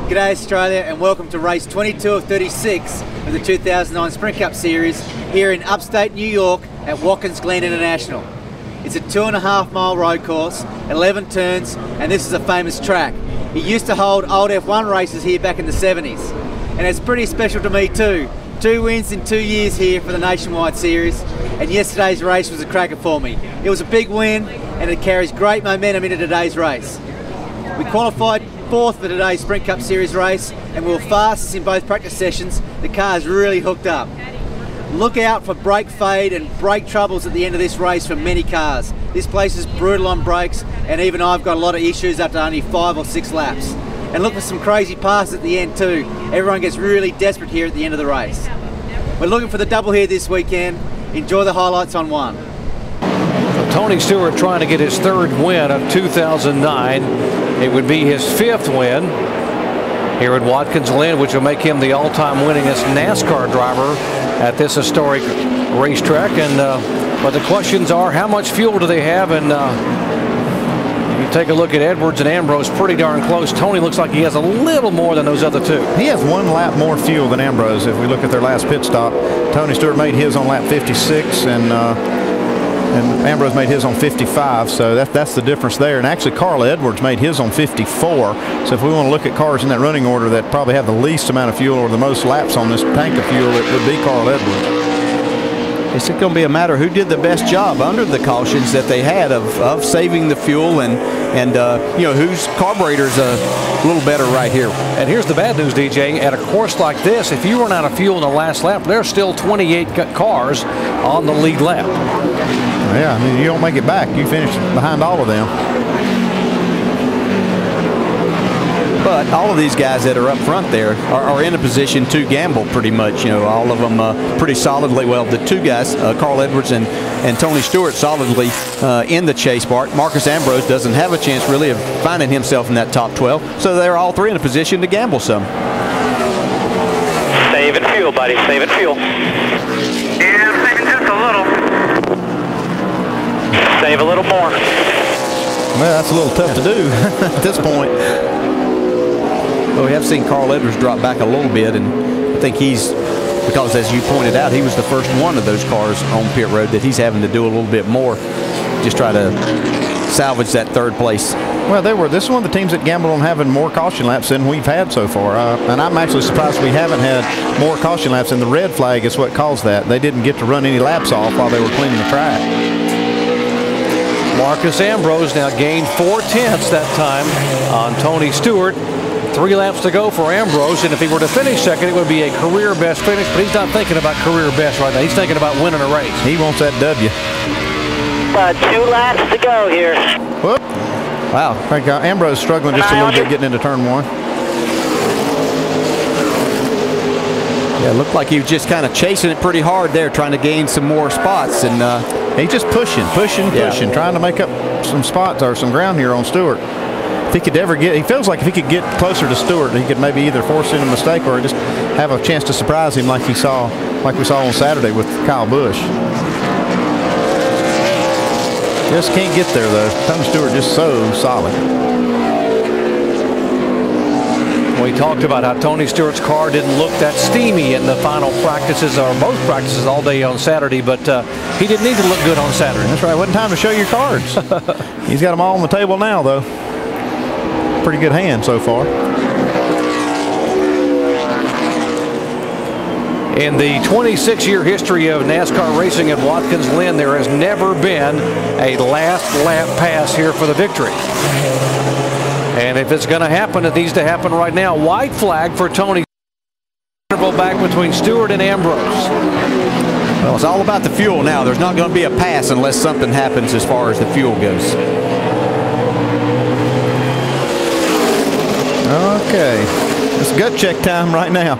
G'day Australia, and welcome to race 22 of 36 of the 2009 Sprint Cup Series here in upstate New York at Glen International. It's a 2.5 mile road course, 11 turns, and this is a famous track. It used to hold old F1 races here back in the 70s, and it's pretty special to me too. 2 wins in 2 years here for the Nationwide Series, and yesterday's race was a cracker for me. It was a big win, and it carries great momentum into today's race. We qualified 4th for today's Sprint Cup Series race, and we were fastest in both practice sessions. The car's really hooked up. Look out for brake fade and brake troubles at the end of this race for many cars. This place is brutal on brakes, and even I've got a lot of issues after only 5 or 6 laps. And look for some crazy passes at the end too. Everyone gets really desperate here at the end of the race. We're looking for the double here this weekend. Enjoy the highlights on 1. Tony Stewart trying to get his 3rd win of 2009. It would be his 5th win here at Watkins Glen, which will make him the all-time winningest NASCAR driver at this historic racetrack. And but the questions are, how much fuel do they have? And you take a look at Edwards and Ambrose, pretty darn close. Tony looks like he has a little more than those other 2. He has 1 lap more fuel than Ambrose. If we look at their last pit stop, Tony Stewart made his on lap 56, and Ambrose made his on 55, so that's the difference there. And actually Carl Edwards made his on 54. So if we want to look at cars in that running order that probably have the least amount of fuel or the most laps on this tank of fuel, it would be Carl Edwards. It's going to be a matter of who did the best job under the cautions that they had of saving the fuel, and you know, whose carburetor's a little better right here. And here's the bad news, DJ. At a course like this, if you run out of fuel in the last lap, there's still 28 cars on the lead lap. Yeah, I mean, you don't make it back. You finish behind all of them. But all of these guys that are up front there are in a position to gamble pretty much. You know, all of them pretty solidly. Well, the 2 guys, Carl Edwards and Tony Stewart, solidly in the chase part. Marcus Ambrose doesn't have a chance really of finding himself in that top 12. So they're all 3 in a position to gamble some. Saving fuel, buddy. Saving fuel. Yeah, saving just a little. Save a little more. Well, that's a little tough to do at this point. Well, we have seen Carl Edwards drop back a little bit, and I think he's, because as you pointed out, he was the first one of those cars on pit road that he's having to do a little bit more, just try to salvage that 3rd place. Well, this is one of the teams that gambled on having more caution laps than we've had so far. And I'm actually surprised we haven't had more caution laps, and the red flag is what caused that. They didn't get to run any laps off while they were cleaning the track. Marcus Ambrose now gained 4/10 that time on Tony Stewart. 3 laps to go for Ambrose, and if he were to finish 2nd, it would be a career best finish, but he's not thinking about career best right now. He's thinking about winning a race. He wants that W. 2 laps to go here. Whoop. Wow. I think Ambrose struggling just a little bit getting into turn 1. Yeah, it looked like he was just kind of chasing it pretty hard there, trying to gain some more spots, and he's just pushing, trying to make up some spots or some ground here on Stewart. If he could ever he feels like if he could get closer to Stewart, he could maybe either force in a mistake or just have a chance to surprise him like we saw on Saturday with Kyle Busch. Just can't get there though. Tony Stewart just so solid. We talked about how Tony Stewart's car didn't look that steamy in the final practices, or most practices all day on Saturday, but he didn't need to look good on Saturday. That's right. It wasn't time to show your cards. He's got them all on the table now, though. Pretty good hand so far. In the 26-year history of NASCAR racing at Watkins Glen, there has never been a last lap pass here for the victory. And if it's going to happen, it needs to happen right now. White flag for Tony. Interval back between Stewart and Ambrose. Well, it's all about the fuel now. There's not going to be a pass unless something happens as far as the fuel goes. Okay, it's gut check time right now.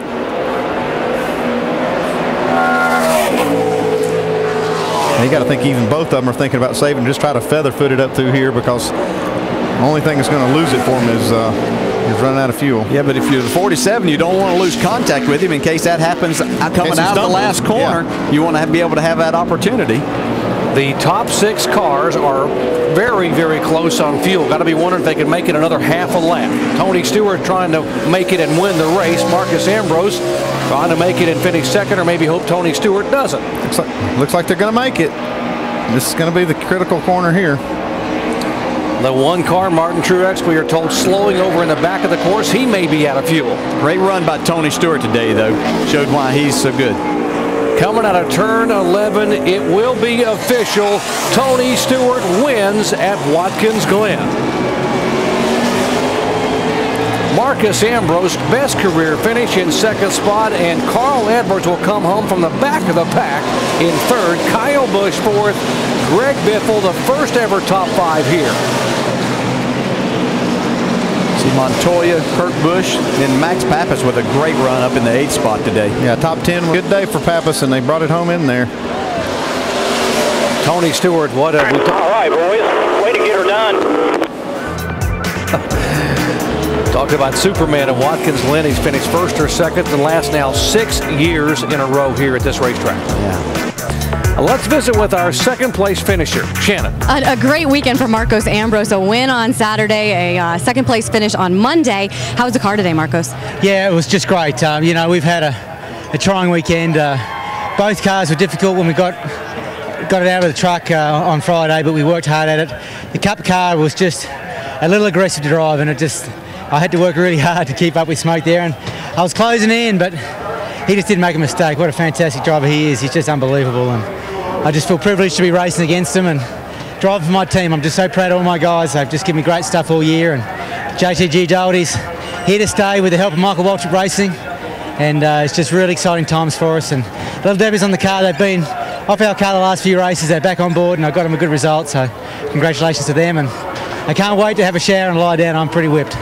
You got to think even both of them are thinking about saving. Just try to feather foot it up through here, because the only thing that's going to lose it for him is running out of fuel. Yeah, but if you're the 47, you don't want to lose contact with him in case that happens coming out of the last corner. Yeah. You want to be able to have that opportunity. The top 6 cars are very, very close on fuel. Got to be wondering if they can make it another half a lap. Tony Stewart trying to make it and win the race. Marcus Ambrose trying to make it and finish second, or maybe hope Tony Stewart doesn't. Looks like they're going to make it. This is going to be the critical corner here. The one car, Martin Truex, we are told, slowing over in the back of the course. He may be out of fuel. Great run by Tony Stewart today, though. Showed why he's so good. Coming out of turn 11, it will be official. Tony Stewart wins at Watkins Glen. Marcus Ambrose, best career finish in second spot, and Carl Edwards will come home from the back of the pack in third. Kyle Busch fourth. Greg Biffle, the first ever top 5 here. See Montoya, Kurt Busch, and Max Pappas with a great run up in the 8th spot today. Yeah, top 10. Good day for Pappas, and they brought it home in there. Tony Stewart, what a... All right, boys. Way to get her done. Talk about Superman at Watkins Glen. He's finished first or second the last now 6 years in a row here at this racetrack. Yeah. Let's visit with our second place finisher, Shannon. A great weekend for Marcos Ambrose. A win on Saturday, a second place finish on Monday. How was the car today, Marcos? Yeah, it was just great. You know, we've had a trying weekend. Both cars were difficult when we got it out of the truck on Friday, but we worked hard at it. The Cup car was just a little aggressive to drive, and I had to work really hard to keep up with Smoke there, and I was closing in, but he just didn't make a mistake. What a fantastic driver he is. He's just unbelievable, and I just feel privileged to be racing against him and driving for my team. I'm just so proud of all my guys. They've just given me great stuff all year, and JTG Doherty's here to stay with the help of Michael Waltrip Racing, and it's just really exciting times for us. And Little Debbie's on the car. They've been off our car the last few races. They're back on board, and I got them a good result, so congratulations to them, and I can't wait to have a shower and lie down. I'm pretty whipped.